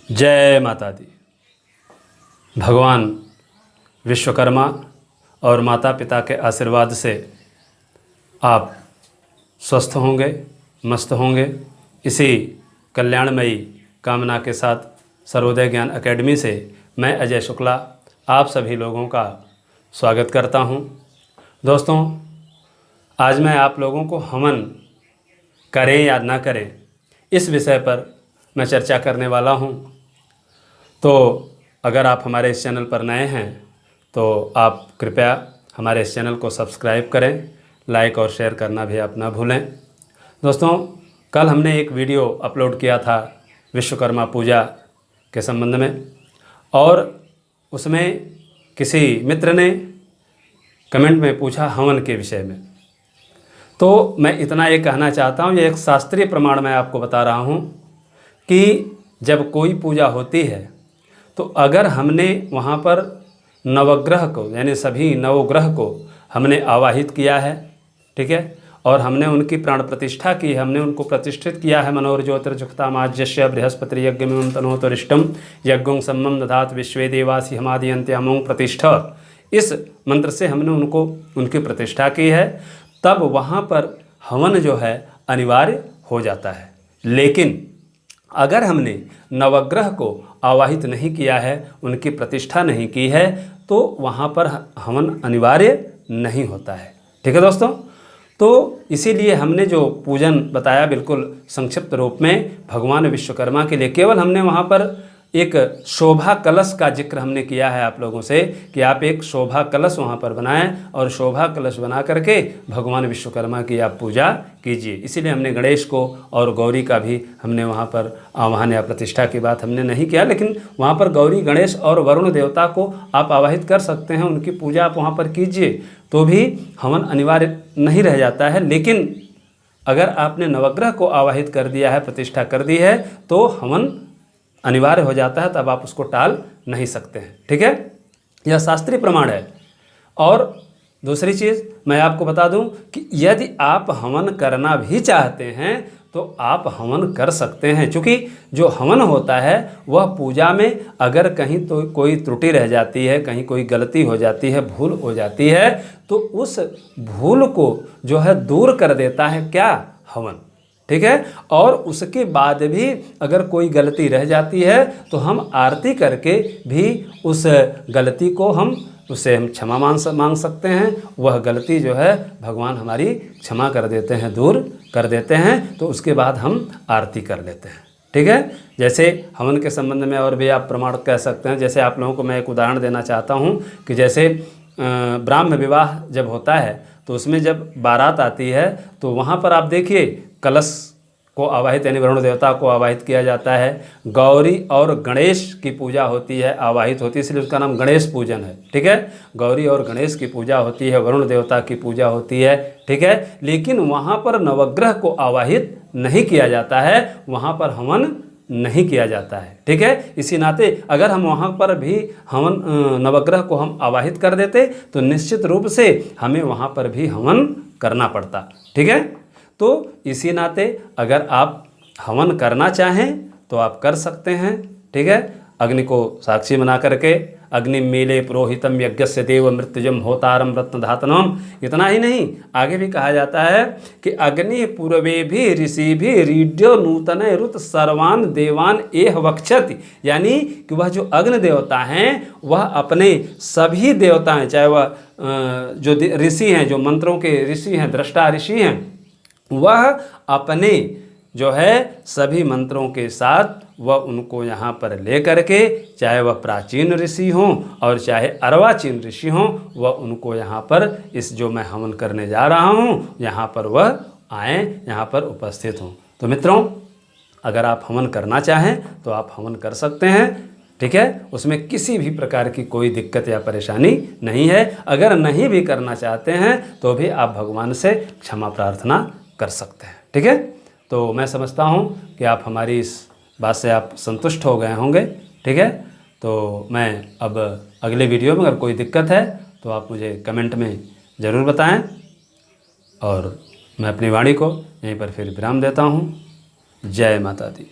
जय माता दी। भगवान विश्वकर्मा और माता पिता के आशीर्वाद से आप स्वस्थ होंगे, मस्त होंगे। इसी कल्याणमयी कामना के साथ सर्वोदय ज्ञान एकेडमी से मैं अजय शुक्ला आप सभी लोगों का स्वागत करता हूं। दोस्तों, आज मैं आप लोगों को हवन करें या ना करें इस विषय पर मैं चर्चा करने वाला हूं। तो अगर आप हमारे इस चैनल पर नए हैं तो आप कृपया हमारे इस चैनल को सब्सक्राइब करें, लाइक और शेयर करना भी आप ना भूलें। दोस्तों, कल हमने एक वीडियो अपलोड किया था विश्वकर्मा पूजा के संबंध में, और उसमें किसी मित्र ने कमेंट में पूछा हवन के विषय में। तो मैं इतना ये कहना चाहता हूँ, ये एक शास्त्रीय प्रमाण मैं आपको बता रहा हूँ कि जब कोई पूजा होती है तो अगर हमने वहाँ पर नवग्रह को यानी सभी नवग्रह को हमने आवाहित किया है, ठीक है, और हमने उनकी प्राण प्रतिष्ठा की, हमने उनको प्रतिष्ठित किया है। मनोर्ज्योतिर्जुक्तामाज्यस्य बृहस्पति यज्ञमिमं तनोतरिष्टं यज्ञं सम्मं दधात विश्वे देवासि हमादियन्त्यमं प्रतिष्ठा, इस मंत्र से हमने उनको उनकी प्रतिष्ठा की है। तब वहाँ पर हवन जो है अनिवार्य हो जाता है। लेकिन अगर हमने नवग्रह को आवाहित नहीं किया है, उनकी प्रतिष्ठा नहीं की है, तो वहाँ पर हवन अनिवार्य नहीं होता है। ठीक है दोस्तों, तो इसीलिए हमने जो पूजन बताया बिल्कुल संक्षिप्त रूप में भगवान विश्वकर्मा के लिए, केवल हमने वहाँ पर एक शोभा कलश का जिक्र हमने किया है आप लोगों से कि आप एक शोभा कलश वहाँ पर बनाएं और शोभा कलश बना करके भगवान विश्वकर्मा की आप पूजा कीजिए। इसीलिए हमने गणेश को और गौरी का भी हमने वहाँ पर आवाहन या प्रतिष्ठा की बात हमने नहीं किया। लेकिन वहाँ पर गौरी, गणेश और वरुण देवता को आप आवाहित कर सकते हैं, उनकी पूजा आप वहाँ पर कीजिए, तो भी हवन अनिवार्य नहीं रह जाता है। लेकिन अगर आपने नवग्रह को आवाहित कर दिया है, प्रतिष्ठा कर दी है, तो हवन अनिवार्य हो जाता है, तब आप उसको टाल नहीं सकते हैं। ठीक है, यह शास्त्रीय प्रमाण है। और दूसरी चीज़ मैं आपको बता दूं कि यदि आप हवन करना भी चाहते हैं तो आप हवन कर सकते हैं, क्योंकि जो हवन होता है वह पूजा में अगर कहीं तो कोई त्रुटि रह जाती है, कहीं कोई गलती हो जाती है, भूल हो जाती है, तो उस भूल को जो है दूर कर देता है क्या? हवन। ठीक है, और उसके बाद भी अगर कोई गलती रह जाती है तो हम आरती करके भी उस गलती को उससे हम क्षमा मांग सकते हैं। वह गलती जो है भगवान हमारी क्षमा कर देते हैं, दूर कर देते हैं, तो उसके बाद हम आरती कर लेते हैं। ठीक है, जैसे हवन के संबंध में और भी आप प्रमाण कह सकते हैं। जैसे आप लोगों को मैं एक उदाहरण देना चाहता हूँ कि जैसे ब्राह्म विवाह जब होता है तो उसमें जब बारात आती है तो वहाँ पर आप देखिए कलश को आवाहित यानी वरुण देवता को आवाहित किया जाता है। गौरी और गणेश की पूजा होती है, आवाहित होती है, इसलिए उसका नाम गणेश पूजन है। ठीक है, गौरी और गणेश की पूजा होती है, वरुण देवता की पूजा होती है। ठीक है, लेकिन वहाँ पर नवग्रह को आवाहित नहीं किया जाता है, वहाँ पर हवन नहीं किया जाता है। ठीक है, इसी नाते अगर हम वहाँ पर भी हवन नवग्रह को हम आवाहित कर देते तो निश्चित रूप से हमें वहाँ पर भी हवन करना पड़ता। ठीक है, तो इसी नाते अगर आप हवन करना चाहें तो आप कर सकते हैं। ठीक है, अग्नि को साक्षी बना करके अग्नि मीले पुरोहितम यज्ञस्य देव मृत्युजम होतारम रत्नधातनम। इतना ही नहीं, आगे भी कहा जाता है कि अग्नि पूर्वे भी ऋषि भी रीड्यो नूतन रुत सर्वान देवान एह वक्षति, यानी कि वह जो अग्नि देवता हैं वह अपने सभी देवताएं, चाहे वह जो ऋषि हैं, जो मंत्रों के ऋषि हैं, दृष्टा ऋषि हैं, वह अपने जो है सभी मंत्रों के साथ वह उनको यहाँ पर ले करके, चाहे वह प्राचीन ऋषि हों और चाहे अर्वाचीन ऋषि हों, वह उनको यहाँ पर इस जो मैं हवन करने जा रहा हूँ यहाँ पर वह आएँ, यहाँ पर उपस्थित हों। तो मित्रों, अगर आप हवन करना चाहें तो आप हवन कर सकते हैं। ठीक है, उसमें किसी भी प्रकार की कोई दिक्कत या परेशानी नहीं है। अगर नहीं भी करना चाहते हैं तो भी आप भगवान से क्षमा प्रार्थना कर सकते हैं। ठीक है, तो मैं समझता हूँ कि आप हमारी इस बात से आप संतुष्ट हो गए होंगे। ठीक है, तो मैं अब अगले वीडियो में अगर कोई दिक्कत है तो आप मुझे कमेंट में ज़रूर बताएं, और मैं अपनी वाणी को यहीं पर फिर विराम देता हूँ। जय माता दी।